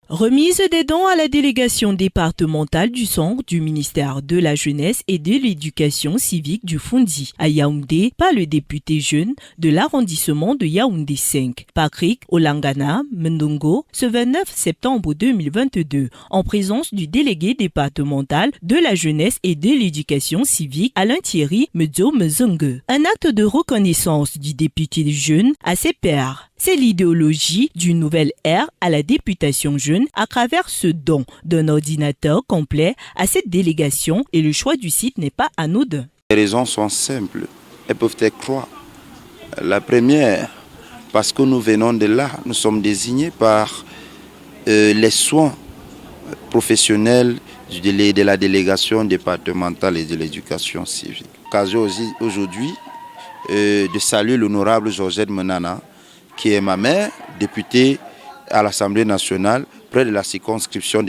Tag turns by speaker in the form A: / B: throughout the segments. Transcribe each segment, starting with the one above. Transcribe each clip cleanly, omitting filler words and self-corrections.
A: Remise des dons à la délégation départementale du centre du ministère de la Jeunesse et de l'Éducation civique du Fondi à Yaoundé par le député jeune de l'arrondissement de Yaoundé 5, Patrick Olangana Mendongo, ce 29 septembre 2022, en présence du délégué départemental de la Jeunesse et de l'Éducation civique Alain Thierry Medzo Mezongue. Un acte de reconnaissance du député jeune à ses pairs. C'est l'idéologie d'une nouvelle ère à la députation jeune à travers ce don d'un ordinateur complet à cette délégation et le choix du site n'est pas anodin.
B: Les raisons sont simples, elles peuvent être trois. La première, parce que nous venons de là, nous sommes désignés par les soins professionnels de la délégation départementale et de l'éducation civique. Occasion aussi aujourd'hui de saluer l'honorable Georgette Menana, qui est ma mère, députée à l'Assemblée nationale, près de la circonscription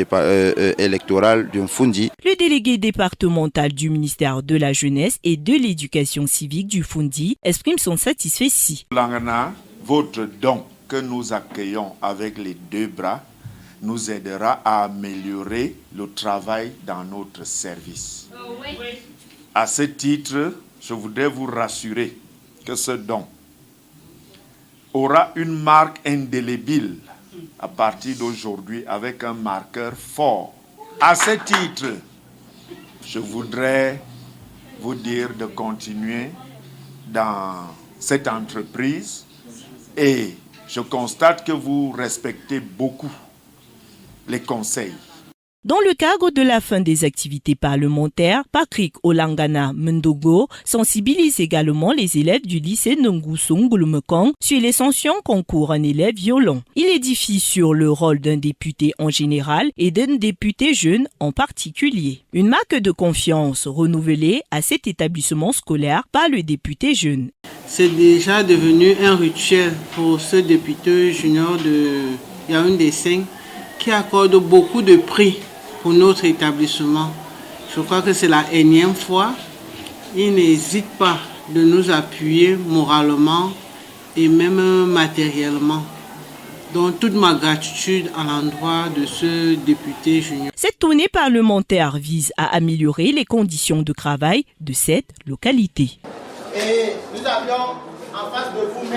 B: électorale du Fondi.
A: Le délégué départemental du ministère de la Jeunesse et de l'Éducation civique du Fondi exprime son satisfait.
C: Langana, votre don que nous accueillons avec les deux bras nous aidera à améliorer le travail dans notre service. À ce titre, je voudrais vous rassurer que ce don aura une marque indélébile à partir d'aujourd'hui avec un marqueur fort. À ce titre, je voudrais vous dire de continuer dans cette entreprise et je constate que vous respectez beaucoup les conseils.
A: Dans le cadre de la fin des activités parlementaires, Patrick Olangana Mendongo sensibilise également les élèves du lycée Nongoussou Ngulumekong sur les sanctions qu'encourt un élève violent. Il édifie sur le rôle d'un député en général et d'un député jeune en particulier. Une marque de confiance renouvelée à cet établissement scolaire par le député jeune.
D: C'est déjà devenu un rituel pour ce député junior de Yaoundé 5 qui accorde beaucoup de prix pour notre établissement. Je crois que c'est la énième fois. Il n'hésite pas de nous appuyer moralement et même matériellement. Donc toute ma gratitude à l'endroit de ce député junior.
A: Cette tournée parlementaire vise à améliorer les conditions de travail de cette localité.
E: Et nous avions en face de vous